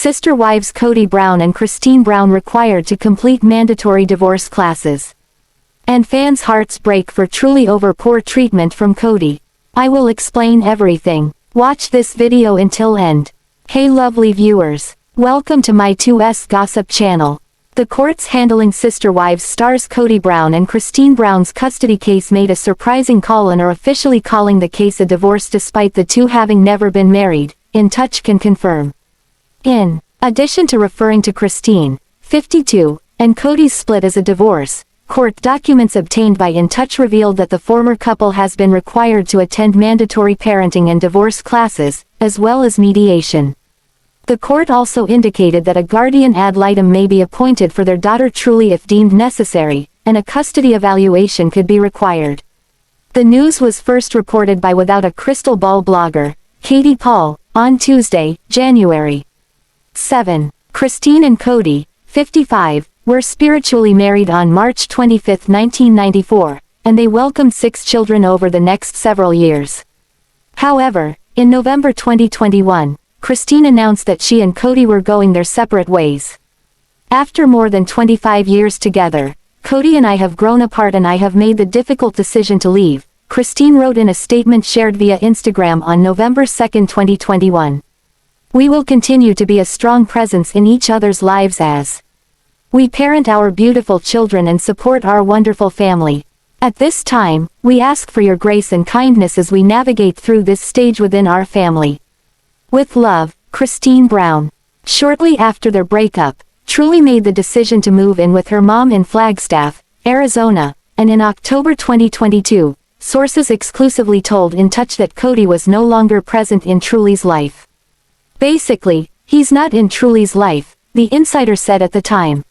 Sister wives Kody Brown and Christine Brown required to complete mandatory divorce classes. And fans' hearts break for Truely over poor treatment from Kody. I will explain everything. Watch this video until end. Hey lovely viewers. Welcome to my 2S Gossip channel. The courts handling Sister Wives stars Kody Brown and Christine Brown's custody case made a surprising call and are officially calling the case a divorce despite the two having never been married, In Touch can confirm. In addition to referring to Christine, 52, and Kody's split as a divorce, court documents obtained by In Touch revealed that the former couple has been required to attend mandatory parenting and divorce classes, as well as mediation. The court also indicated that a guardian ad litem may be appointed for their daughter Truely if deemed necessary, and a custody evaluation could be required. The news was first reported by Without a Crystal Ball blogger, Katie Paul, on Tuesday, January 7. Christine and Kody, 55, were spiritually married on March 25, 1994, and they welcomed 6 children over the next several years. However, in November 2021, Christine announced that she and Kody were going their separate ways. After more than 25 years together, Kody and I have grown apart and I have made the difficult decision to leave, Christine wrote in a statement shared via Instagram on November 2, 2021. We will continue to be a strong presence in each other's lives as we parent our beautiful children and support our wonderful family. At this time, we ask for your grace and kindness as we navigate through this stage within our family. With love, Christine Brown. Shortly after their breakup, Truely made the decision to move in with her mom in Flagstaff, Arizona, and in October 2022, sources exclusively told In Touch that Kody was no longer present in Truely's life. Basically, he's not in Truely's life, the insider said at the time.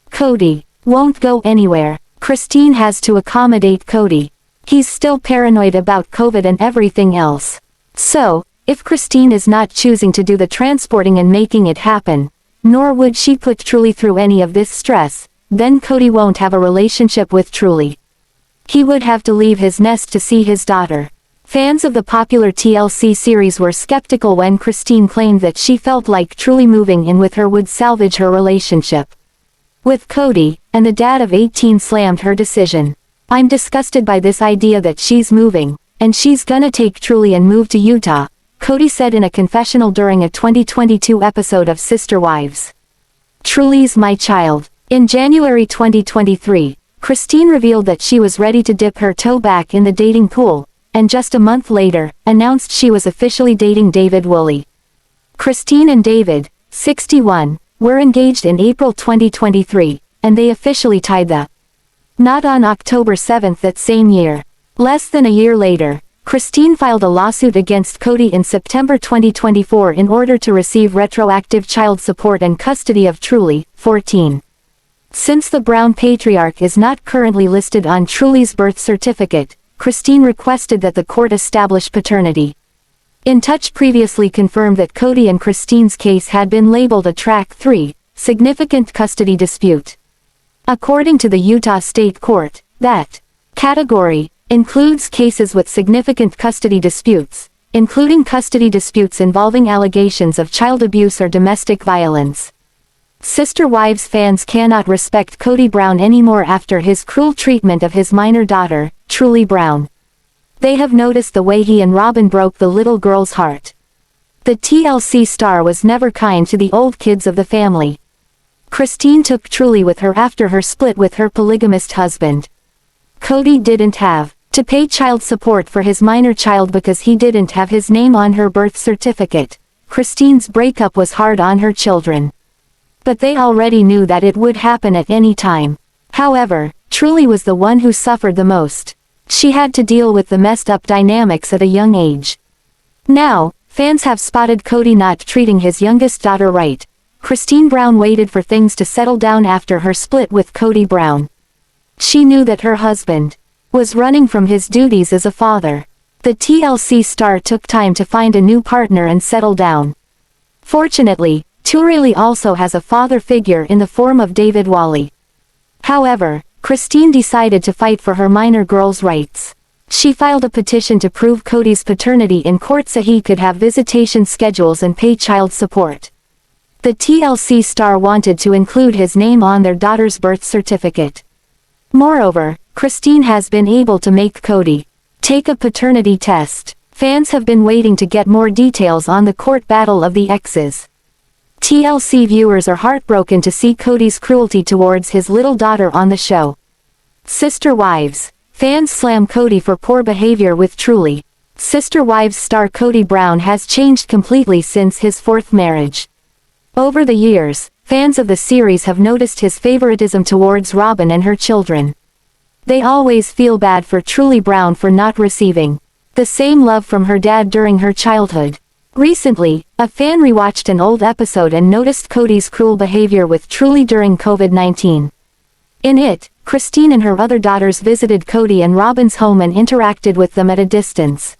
Kody won't go anywhere. Christine has to accommodate Kody. He's still paranoid about COVID and everything else. So, if Christine is not choosing to do the transporting and making it happen, nor would she put Truely through any of this stress, then Kody won't have a relationship with Truely. He would have to leave his nest to see his daughter. Fans of the popular TLC series were skeptical when Christine claimed that she felt like Truely moving in with her would salvage her relationship with Kody, and the dad of 18 slammed her decision. I'm disgusted by this idea that she's moving, and she's gonna take Truely and move to Utah, Kody said in a confessional during a 2022 episode of Sister Wives. Truely's my child. In January 2023, Christine revealed that she was ready to dip her toe back in the dating pool, and just a month later, announced she was officially dating Devid Woolley. Christine and Devid, 61, were engaged in April 2023, and they officially tied the knot on October 7 that same year. Less than a year later, Christine filed a lawsuit against Kody in September 2024 in order to receive retroactive child support and custody of Truely, 14. Since the Brown patriarch is not currently listed on Truely's birth certificate, Christine requested that the court establish paternity. In Touch previously confirmed that Kody and Christine's case had been labeled a Track 3, significant custody dispute. According to the Utah State Court, that category includes cases with significant custody disputes, including custody disputes involving allegations of child abuse or domestic violence. Sister Wives fans cannot respect Kody Brown anymore after his cruel treatment of his minor daughter, Truely Brown. They have noticed the way he and Robyn broke the little girl's heart. The TLC star was never kind to the old kids of the family. Christine took Truely with her after her split with her polygamist husband. Kody didn't have to pay child support for his minor child because he didn't have his name on her birth certificate. Christine's breakup was hard on her children. But they already knew that it would happen at any time. However, Truely was the one who suffered the most. She had to deal with the messed up dynamics at a young age. Now, fans have spotted Kody not treating his youngest daughter right. Christine Brown waited for things to settle down after her split with Kody Brown. She knew that her husband was running from his duties as a father. The TLC star took time to find a new partner and settle down. Fortunately, Truely also has a father figure in the form of Devid Woolley. However, Christine decided to fight for her minor girl's rights. She filed a petition to prove Kody's paternity in court so he could have visitation schedules and pay child support. The TLC star wanted to include his name on their daughter's birth certificate. Moreover, Christine has been able to make Kody take a paternity test. Fans have been waiting to get more details on the court battle of the exes. TLC viewers are heartbroken to see Kody's cruelty towards his little daughter on the show. Sister Wives. Fans slam Kody for poor behavior with Truely. Sister Wives star Kody Brown has changed completely since his fourth marriage. Over the years, fans of the series have noticed his favoritism towards Robyn and her children. They always feel bad for Truely Brown for not receiving the same love from her dad during her childhood. Recently, a fan rewatched an old episode and noticed Kody's cruel behavior with Truely during COVID-19. In it, Christine and her other daughters visited Kody and Robyn's home and interacted with them at a distance.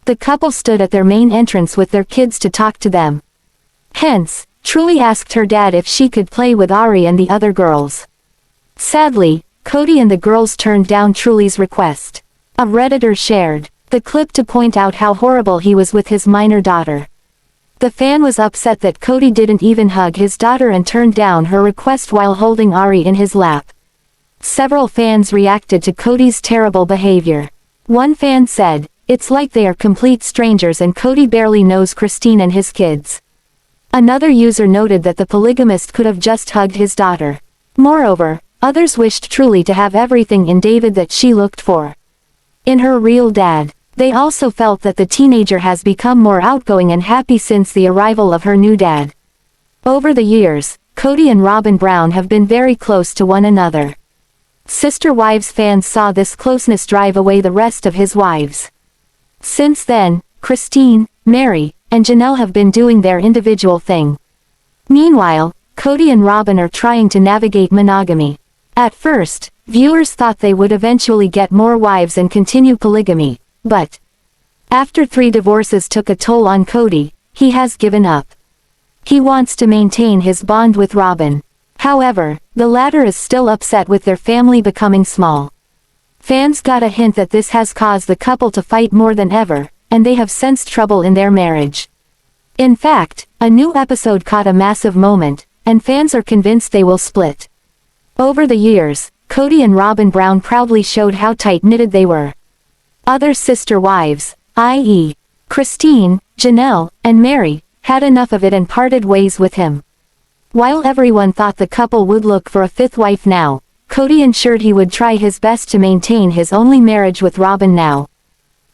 The couple stood at their main entrance with their kids to talk to them. Hence, Truely asked her dad if she could play with Ari and the other girls. Sadly, Kody and the girls turned down Truely's request. A Redditor shared the clip to point out how horrible he was with his minor daughter. The fan was upset that Kody didn't even hug his daughter and turned down her request while holding Ari in his lap. Several fans reacted to Kody's terrible behavior. One fan said, "It's like they are complete strangers and Kody barely knows Christine and his kids." Another user noted that the polygamist could have just hugged his daughter. Moreover, others wished Truely to have everything in Devid that she looked for in her real dad. They also felt that the teenager has become more outgoing and happy since the arrival of her new dad. Over the years, Kody and Robyn Brown have been very close to one another. Sister Wives fans saw this closeness drive away the rest of his wives. Since then, Christine, Meri, and Janelle have been doing their individual thing. Meanwhile, Kody and Robyn are trying to navigate monogamy. At first, viewers thought they would eventually get more wives and continue polygamy. But after 3 divorces took a toll on Kody, he has given up. He wants to maintain his bond with Robyn. However, the latter is still upset with their family becoming small. Fans got a hint that this has caused the couple to fight more than ever, and they have sensed trouble in their marriage. In fact, a new episode caught a massive moment, and fans are convinced they will split. Over the years, Kody and Robyn Brown proudly showed how tight-knitted they were. Other sister wives, i.e., Christine, Janelle, and Meri, had enough of it and parted ways with him. While everyone thought the couple would look for a 5th wife now, Kody ensured he would try his best to maintain his only marriage with Robyn now.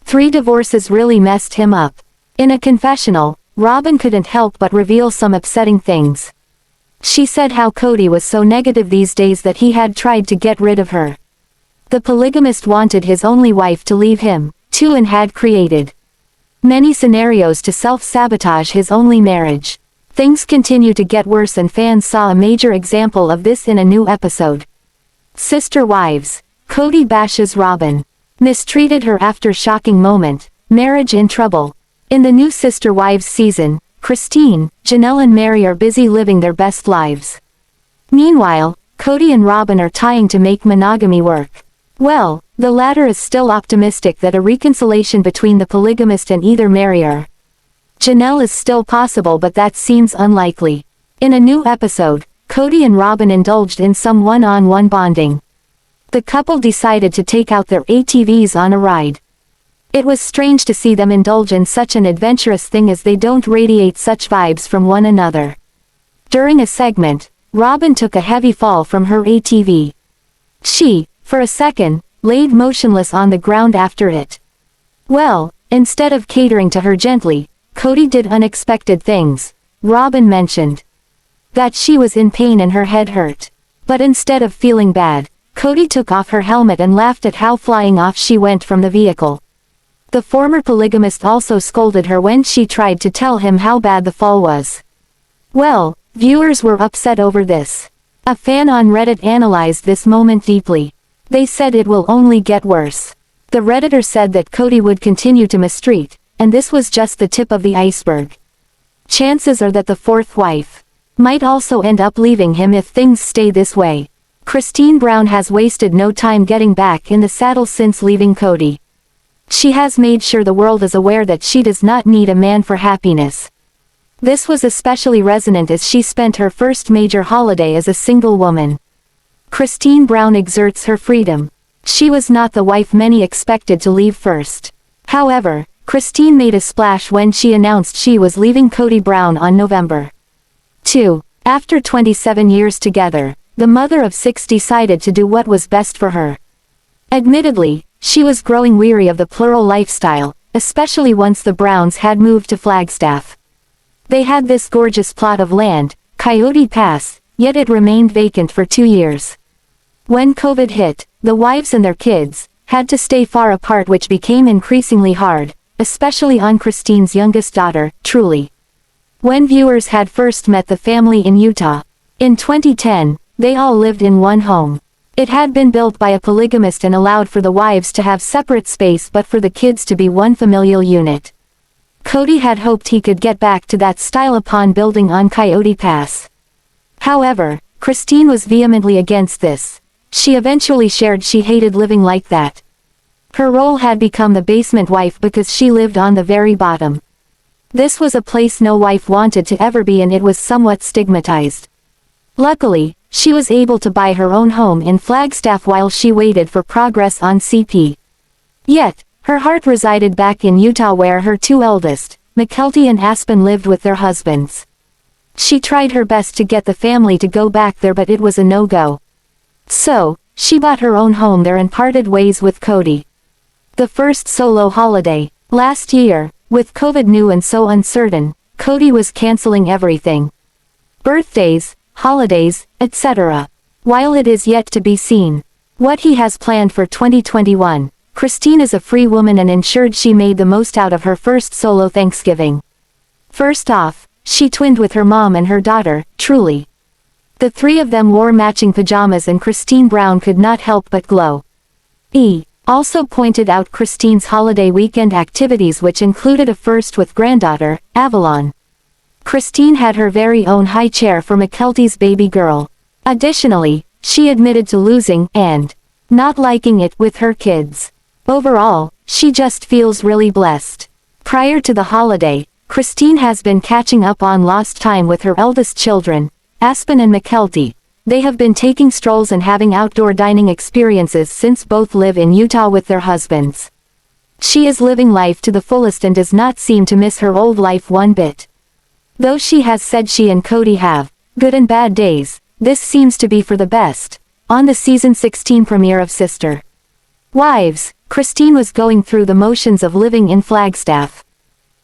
3 divorces really messed him up. In a confessional, Robyn couldn't help but reveal some upsetting things. She said how Kody was so negative these days that he had tried to get rid of her. The polygamist wanted his only wife to leave him, too, and had created many scenarios to self-sabotage his only marriage. Things continue to get worse and fans saw a major example of this in a new episode. Sister Wives. Kody bashes Robyn. Mistreated her after shocking moment. Marriage in trouble. In the new Sister Wives season, Christine, Janelle and Meri are busy living their best lives. Meanwhile, Kody and Robyn are trying to make monogamy work. Well, the latter is still optimistic that a reconciliation between the polygamist and either Meri or Janelle is still possible, but that seems unlikely. In a new episode, Kody and Robyn indulged in some one-on-one bonding. The couple decided to take out their ATVs on a ride. It was strange to see them indulge in such an adventurous thing as they don't radiate such vibes from one another. During a segment, Robyn took a heavy fall from her ATV. She, for a second, laid motionless on the ground after it. Well, instead of catering to her gently, Kody did unexpected things. Robyn mentioned that she was in pain and her head hurt. But instead of feeling bad, Kody took off her helmet and laughed at how flying off she went from the vehicle. The former polygamist also scolded her when she tried to tell him how bad the fall was. Well, viewers were upset over this. A fan on Reddit analyzed this moment deeply. They said it will only get worse. The Redditor said that Kody would continue to mistreat, and this was just the tip of the iceberg. Chances are that the 4th wife might also end up leaving him if things stay this way. Christine Brown has wasted no time getting back in the saddle since leaving Kody. She has made sure the world is aware that she does not need a man for happiness. This was especially resonant as she spent her first major holiday as a single woman. Christine Brown exerts her freedom. She was not the wife many expected to leave first. However, Christine made a splash when she announced she was leaving Kody Brown on November 2. After 27 years together, the mother of 6 decided to do what was best for her. Admittedly, she was growing weary of the plural lifestyle, especially once the Browns had moved to Flagstaff. They had this gorgeous plot of land, Coyote Pass, yet it remained vacant for 2 years. When COVID hit, the wives and their kids had to stay far apart, which became increasingly hard, especially on Christine's youngest daughter, Truely. When viewers had first met the family in Utah, in 2010, they all lived in one home. It had been built by a polygamist and allowed for the wives to have separate space but for the kids to be one familial unit. Kody had hoped he could get back to that style upon building on Coyote Pass. However, Christine was vehemently against this. She eventually shared she hated living like that. Her role had become the basement wife because she lived on the very bottom. This was a place no wife wanted to ever be, and it was somewhat stigmatized. Luckily, she was able to buy her own home in Flagstaff while she waited for progress on CP. Yet, her heart resided back in Utah where her 2 eldest, Mykelti and Aspyn, lived with their husbands. She tried her best to get the family to go back there, but it was a no-go. So, she bought her own home there and parted ways with Kody. The first solo holiday. Last year, with COVID new and so uncertain, Kody was canceling everything. Birthdays, holidays, etc. While it is yet to be seen what he has planned for 2021, Christine is a free woman and ensured she made the most out of her first solo Thanksgiving. First off, she twinned with her mom and her daughter, Truely. The 3 of them wore matching pajamas and Christine Brown could not help but glow. Also pointed out Christine's holiday weekend activities, which included a first with granddaughter, Avalon. Christine had her very own high chair for Mykelti's baby girl. Additionally, she admitted to losing, and not liking it, with her kids. Overall, she just feels really blessed. Prior to the holiday, Christine has been catching up on lost time with her eldest children, Aspyn and Mykelti. They have been taking strolls and having outdoor dining experiences since both live in Utah with their husbands. She is living life to the fullest and does not seem to miss her old life one bit. Though she has said she and Kody have good and bad days, this seems to be for the best. On the season 16 premiere of Sister Wives, Christine was going through the motions of living in Flagstaff.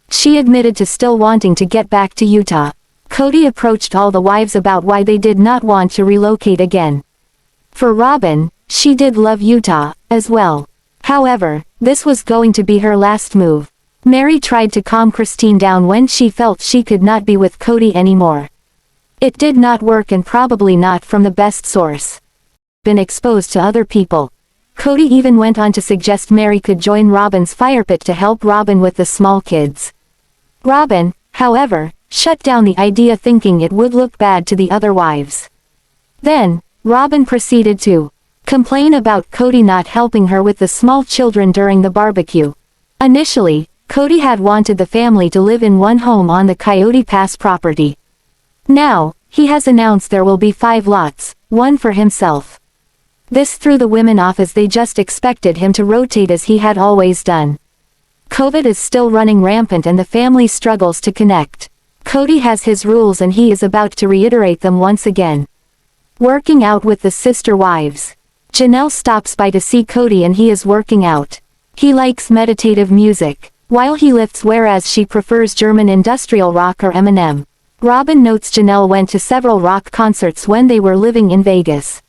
She admitted to still wanting to get back to Utah. Kody approached all the wives about why they did not want to relocate again. For Robyn, she did love Utah, as well. However, this was going to be her last move. Meri tried to calm Christine down when she felt she could not be with Kody anymore. It did not work, and probably not from the best source. Been exposed to other people. Kody even went on to suggest Meri could join Robyn's fire pit to help Robyn with the small kids. Robyn, however, shut down the idea, thinking it would look bad to the other wives. Then, Robyn proceeded to complain about Kody not helping her with the small children during the barbecue. Initially, Kody had wanted the family to live in one home on the Coyote Pass property. Now, he has announced there will be 5 lots, one for himself. This threw the women off, as they just expected him to rotate as he had always done. COVID is still running rampant and the family struggles to connect. Kody has his rules and he is about to reiterate them once again. Working out with the sister wives. Janelle stops by to see Kody and he is working out. He likes meditative music, while he lifts, whereas she prefers German industrial rock or Eminem. Robyn notes Janelle went to several rock concerts when they were living in Vegas.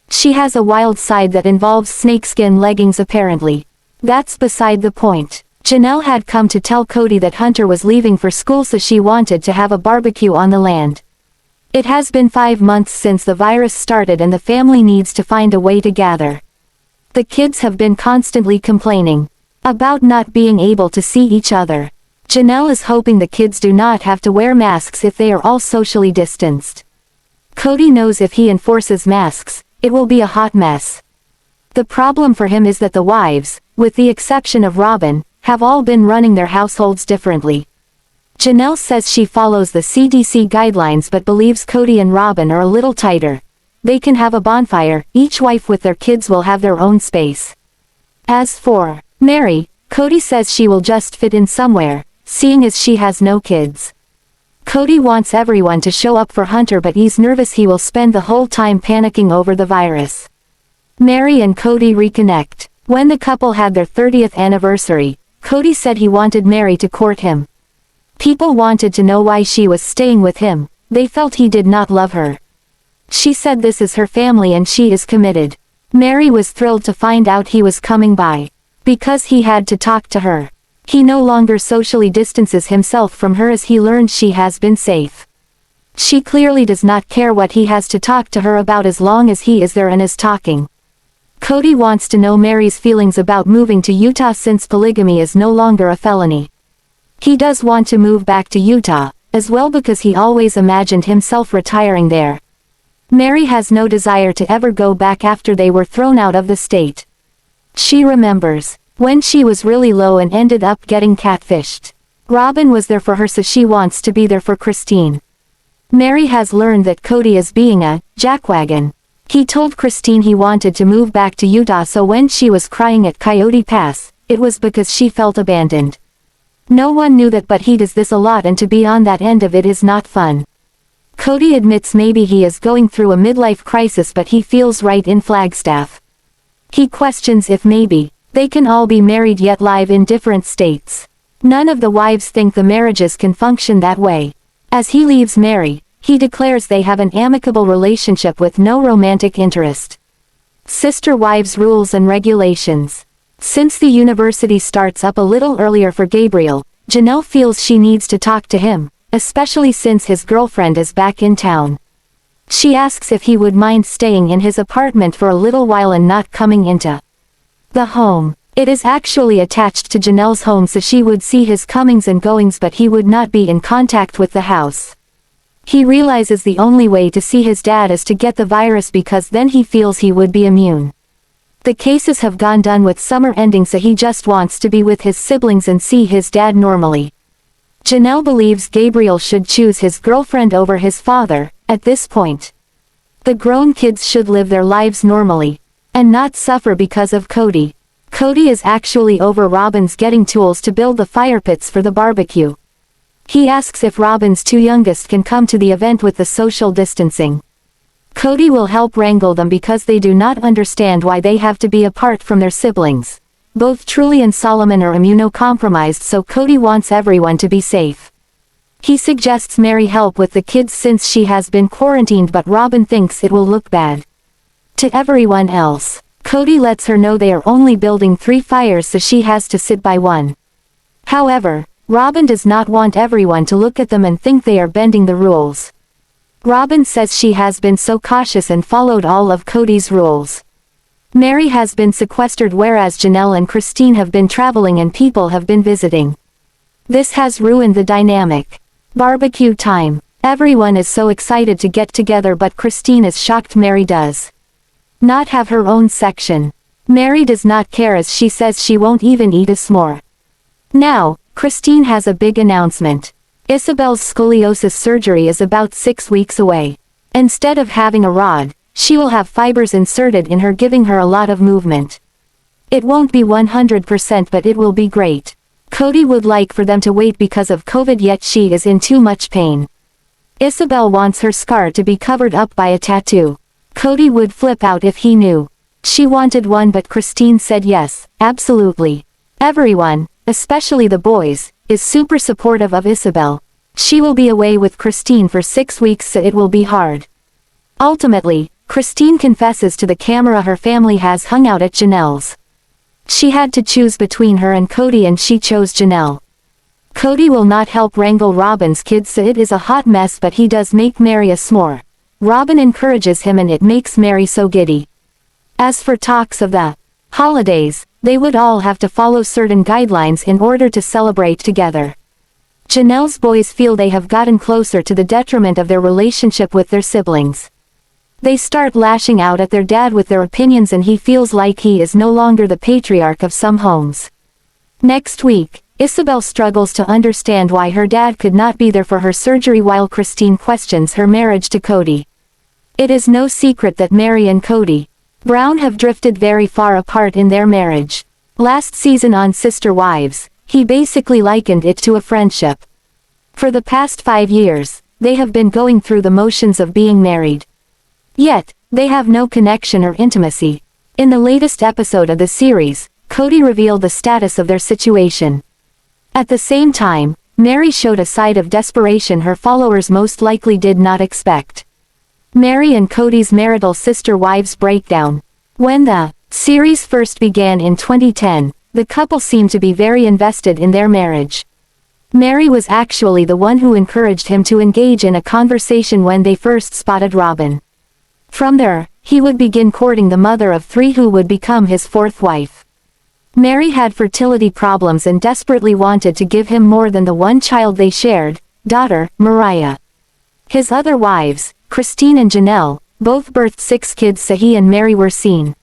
She has a wild side that involves snakeskin leggings apparently. That's beside the point. Janelle had come to tell Kody that Hunter was leaving for school, so she wanted to have a barbecue on the land. It has been 5 months since the virus started and the family needs to find a way to gather. The kids have been constantly complaining about not being able to see each other. Janelle is hoping the kids do not have to wear masks if they are all socially distanced. Kody knows if he enforces masks, it will be a hot mess. The problem for him is that the wives, with the exception of Robyn, have all been running their households differently. Janelle says she follows the CDC guidelines but believes Kody and Robyn are a little tighter. They can have a bonfire, each wife with their kids will have their own space. As for Meri, Kody says she will just fit in somewhere, seeing as she has no kids. Kody wants everyone to show up for Hunter but he's nervous he will spend the whole time panicking over the virus. Meri and Kody reconnect. When the couple had their 30th anniversary, Kody said he wanted Meri to court him. People wanted to know why she was staying with him. They felt he did not love her. She said this is her family and she is committed. Meri was thrilled to find out he was coming by. Because he had to talk to her. He no longer socially distances himself from her as he learned she has been safe. She clearly does not care what he has to talk to her about as long as he is there and is talking. Kody wants to know Meri's feelings about moving to Utah since polygamy is no longer a felony. He does want to move back to Utah, as well because he always imagined himself retiring there. Meri has no desire to ever go back after they were thrown out of the state. She remembers when she was really low and ended up getting catfished. Robyn was there for her so she wants to be there for Christine. Meri has learned that Kody is being a jackwagon. He told Christine he wanted to move back to Utah so when she was crying at Coyote Pass, it was because she felt abandoned. No one knew that but he does this a lot and to be on that end of it is not fun. Kody admits maybe he is going through a midlife crisis but he feels right in Flagstaff. He questions if maybe they can all be married yet live in different states. None of the wives think the marriages can function that way. As he leaves Meri, he declares they have an amicable relationship with no romantic interest. Sister Wives Rules and Regulations. Since the university starts up a little earlier for Gabriel, Janelle feels she needs to talk to him, especially since his girlfriend is back in town. She asks if he would mind staying in his apartment for a little while and not coming into the home. It is actually attached to Janelle's home so she would see his comings and goings but he would not be in contact with the house. He realizes the only way to see his dad is to get the virus because then he feels he would be immune. The cases have gone done with summer ending so he just wants to be with his siblings and see his dad normally. Janelle believes Gabriel should choose his girlfriend over his father, at this point. The grown kids should live their lives normally, and not suffer because of Kody. Kody is actually over Robyn's getting tools to build the fire pits for the barbecue. He asks if Robyn's two youngest can come to the event with the social distancing. Kody will help wrangle them because they do not understand why they have to be apart from their siblings. Both Truely and Solomon are immunocompromised so Kody wants everyone to be safe. He suggests Meri help with the kids since she has been quarantined but Robyn thinks it will look bad to everyone else. Kody lets her know they are only building 3 fires so she has to sit by one. However, Robyn does not want everyone to look at them and think they are bending the rules. Robyn says she has been so cautious and followed all of Kody's rules. Meri has been sequestered whereas Janelle and Christine have been traveling and people have been visiting. This has ruined the dynamic. Barbecue time. Everyone is so excited to get together but Christine is shocked Meri does not have her own section. Meri does not care as she says she won't even eat a s'more. Now, Christine has a big announcement. Ysabel's scoliosis surgery is about 6 weeks away. Instead of having a rod, she will have fibers inserted in her giving her a lot of movement. It won't be 100% but it will be great. Kody would like for them to wait because of COVID yet she is in too much pain. Ysabel wants her scar to be covered up by a tattoo. Kody would flip out if he knew. She wanted one but Christine said yes, absolutely. Everyone, especially the boys, is super supportive of Ysabel. She will be away with Christine for 6 weeks so it will be hard. Ultimately, Christine confesses to the camera her family has hung out at Janelle's. She had to choose between her and Kody and she chose Janelle. Kody will not help wrangle Robyn's kids so it is a hot mess but he does make Meri a s'more. Robyn encourages him and it makes Meri so giddy. As for talks of the holidays, they would all have to follow certain guidelines in order to celebrate together. Janelle's boys feel they have gotten closer to the detriment of their relationship with their siblings. They start lashing out at their dad with their opinions and he feels like he is no longer the patriarch of some homes. Next week, Ysabel struggles to understand why her dad could not be there for her surgery while Christine questions her marriage to Kody. It is no secret that Meri and Kody Brown have drifted very far apart in their marriage. Last season on Sister Wives, he basically likened it to a friendship. For the past 5 years, they have been going through the motions of being married. Yet, they have no connection or intimacy. In the latest episode of the series, Kody revealed the status of their situation. At the same time, Meri showed a side of desperation her followers most likely did not expect. Meri and Kody's marital sister wives breakdown. When the series first began in 2010, the couple seemed to be very invested in their marriage. Meri was actually the one who encouraged him to engage in a conversation when they first spotted Robyn. From there, he would begin courting the mother of 3 who would become his 4th wife. Meri had fertility problems and desperately wanted to give him more than the one child they shared, daughter, Mariah. His other wives, Christine and Janelle, both birthed 6 kids so he and Meri were seen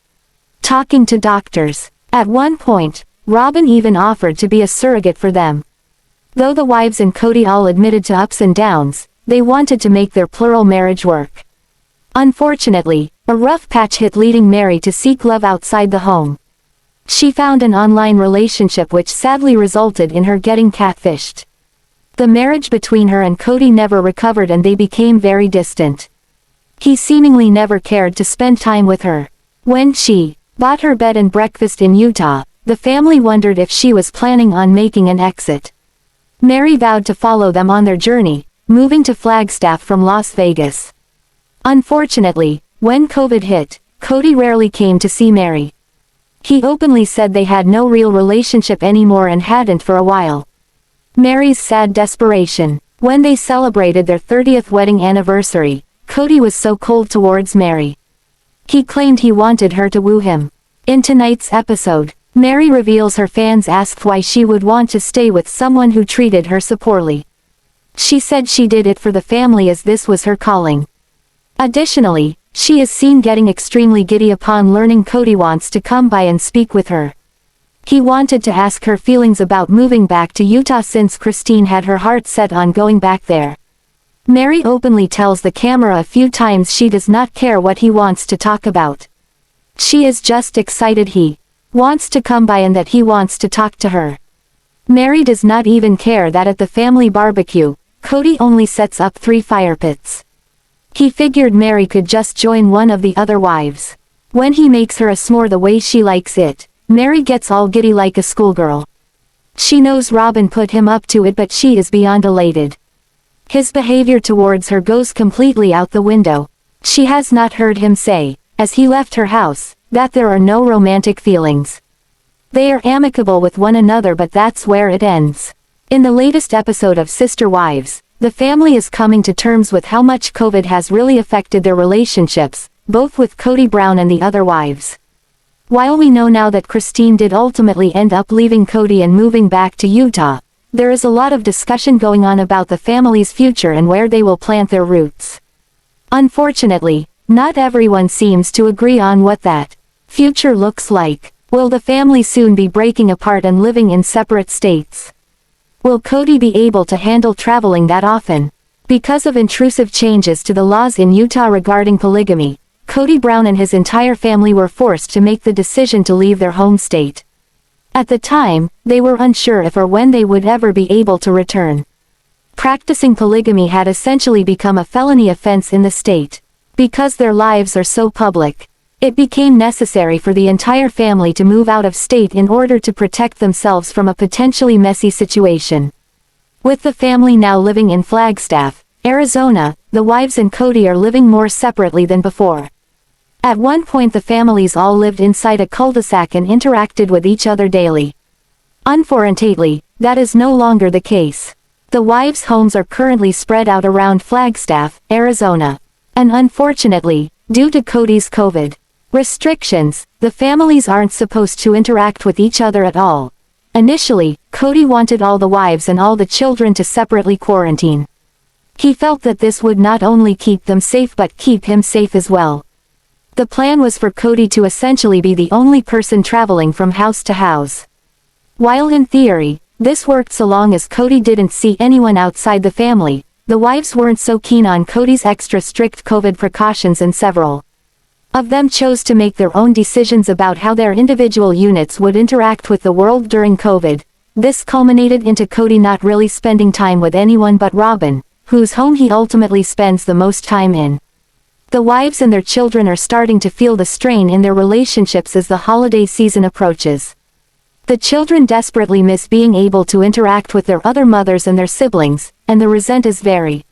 talking to doctors. At one point, Robyn even offered to be a surrogate for them. Though the wives and Kody all admitted to ups and downs, they wanted to make their plural marriage work. Unfortunately, a rough patch hit leading Meri to seek love outside the home. She found an online relationship which sadly resulted in her getting catfished. The marriage between her and Kody never recovered and they became very distant. He seemingly never cared to spend time with her. When she bought her bed and breakfast in Utah, the family wondered if she was planning on making an exit. Meri vowed to follow them on their journey, moving to Flagstaff from Las Vegas. Unfortunately, when COVID hit, Kody rarely came to see Meri. He openly said they had no real relationship anymore and hadn't for a while. Meri's sad desperation. When they celebrated their 30th wedding anniversary, Kody was so cold towards Meri. He claimed he wanted her to woo him. In tonight's episode, Meri reveals her fans asked why she would want to stay with someone who treated her so poorly. She said she did it for the family as this was her calling. Additionally, she is seen getting extremely giddy upon learning Kody wants to come by and speak with her. He wanted to ask her feelings about moving back to Utah since Christine had her heart set on going back there. Meri openly tells the camera a few times she does not care what he wants to talk about. She is just excited he wants to come by and that he wants to talk to her. Meri does not even care that at the family barbecue, Kody only sets up 3 fire pits. He figured Meri could just join one of the other wives. When he makes her a s'more the way she likes it, Meri gets all giddy like a schoolgirl. She knows Robyn put him up to it but she is beyond elated. His behavior towards her goes completely out the window. She has not heard him say, as he left her house, that there are no romantic feelings. They are amicable with one another but that's where it ends. In the latest episode of Sister Wives, the family is coming to terms with how much COVID has really affected their relationships, both with Kody Brown and the other wives. While we know now that Christine did ultimately end up leaving Kody and moving back to Utah, there is a lot of discussion going on about the family's future and where they will plant their roots. Unfortunately, not everyone seems to agree on what that future looks like. Will the family soon be breaking apart and living in separate states? Will Kody be able to handle traveling that often? Because of intrusive changes to the laws in Utah regarding polygamy, Kody Brown and his entire family were forced to make the decision to leave their home state. At the time, they were unsure if or when they would ever be able to return. Practicing polygamy had essentially become a felony offense in the state. Because their lives are so public, it became necessary for the entire family to move out of state in order to protect themselves from a potentially messy situation. With the family now living in Flagstaff, Arizona, the wives and Kody are living more separately than before. At one point the families all lived inside a cul-de-sac and interacted with each other daily. Unfortunately, that is no longer the case. The wives' homes are currently spread out around Flagstaff, Arizona. And unfortunately, due to Kody's COVID restrictions, the families aren't supposed to interact with each other at all. Initially, Kody wanted all the wives and all the children to separately quarantine. He felt that this would not only keep them safe but keep him safe as well. The plan was for Kody to essentially be the only person traveling from house to house. While in theory, This worked so long as Kody didn't see anyone outside the family. The wives weren't so keen on Kody's extra strict COVID precautions, and several of them chose to make their own decisions about how their individual units would interact with the world during COVID. This culminated into Kody not really spending time with anyone but Robyn, whose home he ultimately spends the most time in. The wives and their children are starting to feel the strain in their relationships as the holiday season approaches. The children desperately miss being able to interact with their other mothers and their siblings, and the resent is very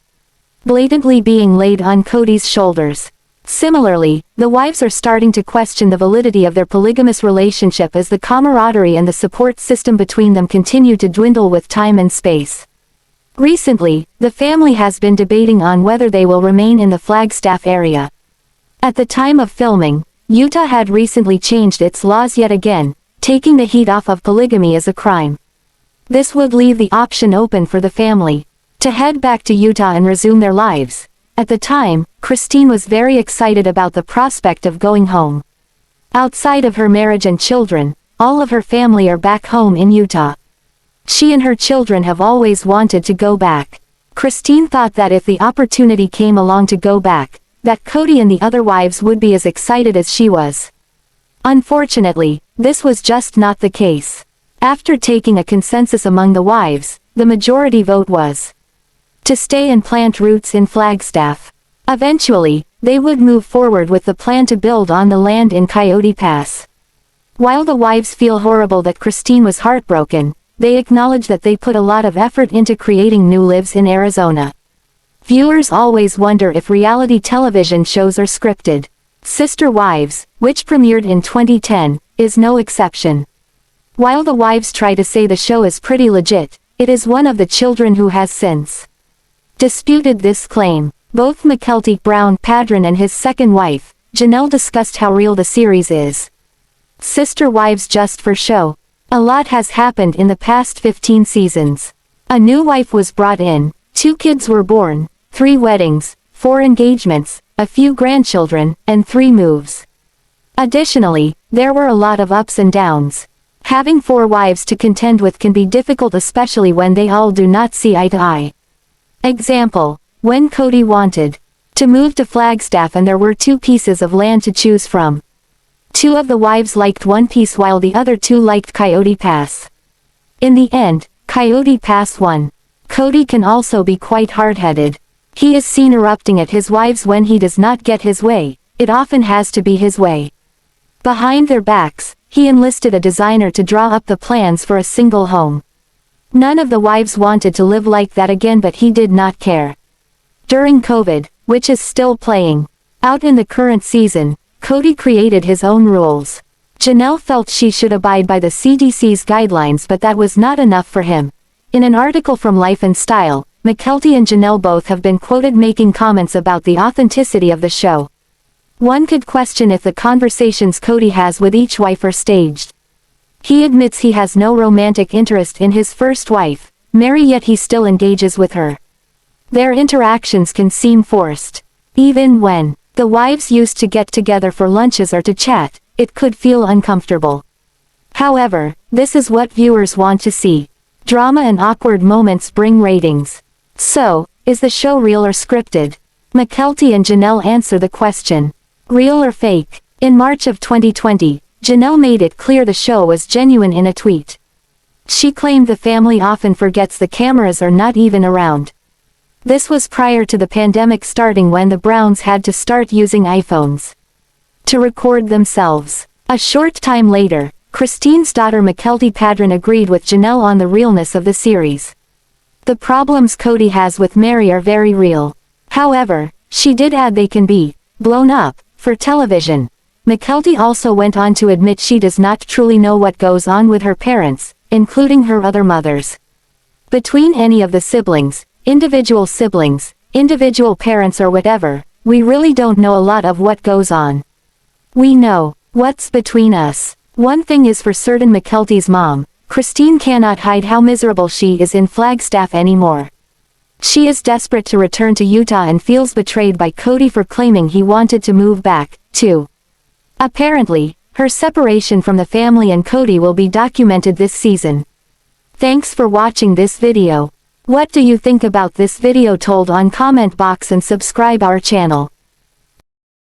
blatantly being laid on Kody's shoulders. Similarly, the wives are starting to question the validity of their polygamous relationship as the camaraderie and the support system between them continue to dwindle with time and space. Recently, the family has been debating on whether they will remain in the Flagstaff area. At the time of filming, Utah had recently changed its laws yet again, taking the heat off of polygamy as a crime. This would leave the option open for the family to head back to Utah and resume their lives. At the time, Christine was very excited about the prospect of going home. Outside of her marriage and children, all of her family are back home in Utah. She and her children have always wanted to go back. Christine thought that if the opportunity came along to go back, that Kody and the other wives would be as excited as she was. Unfortunately, this was just not the case. After taking a consensus among the wives, the majority vote was to stay and plant roots in Flagstaff. Eventually, they would move forward with the plan to build on the land in Coyote Pass. While the wives feel horrible that Christine was heartbroken, they acknowledge that they put a lot of effort into creating new lives in Arizona. Viewers always wonder if reality television shows are scripted. Sister Wives, which premiered in 2010, is no exception. While the wives try to say the show is pretty legit, it is one of the children who has since disputed this claim. Both Mykelti, Brown, Paedon and his second wife, Janelle, discussed how real the series is. Sister Wives just for show. A lot has happened in the past 15 seasons. A new wife was brought in, 2 kids were born, 3 weddings, 4 engagements, a few grandchildren, and 3 moves. Additionally, there were a lot of ups and downs. Having 4 wives to contend with can be difficult, especially when they all do not see eye to eye. Example, when Kody wanted to move to Flagstaff and there were 2 pieces of land to choose from. 2 of the wives liked one piece while the other 2 liked Coyote Pass. In the end, Coyote Pass won. Kody can also be quite hard-headed. He is seen erupting at his wives when he does not get his way. It often has to be his way. Behind their backs, he enlisted a designer to draw up the plans for a single home. None of the wives wanted to live like that again, but he did not care. During COVID, which is still playing out in the current season, Kody created his own rules. Janelle felt she should abide by the CDC's guidelines, but that was not enough for him. In an article from Life and Style, Mykelti and Janelle both have been quoted making comments about the authenticity of the show. One could question if the conversations Kody has with each wife are staged. He admits he has no romantic interest in his first wife, Meri, yet he still engages with her. Their interactions can seem forced. Even when the wives used to get together for lunches or to chat, it could feel uncomfortable. However, this is what viewers want to see. Drama and awkward moments bring ratings. So, is the show real or scripted? Mykelti and Janelle answer the question. Real or fake? In March of 2020, Janelle made it clear the show was genuine in a tweet. She claimed the family often forgets the cameras are not even around. This was prior to the pandemic starting, when the Browns had to start using iPhones to record themselves. A short time later, Christine's daughter Mykelti Paedon agreed with Janelle on the realness of the series. The problems Kody has with Meri are very real. However, she did add they can be blown up for television. Mykelti also went on to admit she does not truly know what goes on with her parents, including her other mothers. Between any of the siblings, individual parents or whatever, we really don't know a lot of what goes on. We know what's between us. One thing is for certain: Mykelti's mom, Christine, cannot hide how miserable she is in Flagstaff anymore. She is desperate to return to Utah and feels betrayed by Kody for claiming he wanted to move back, too. Apparently, her separation from the family and Kody will be documented this season. Thanks for watching this video. What do you think about this video? Told on comment box and subscribe our channel.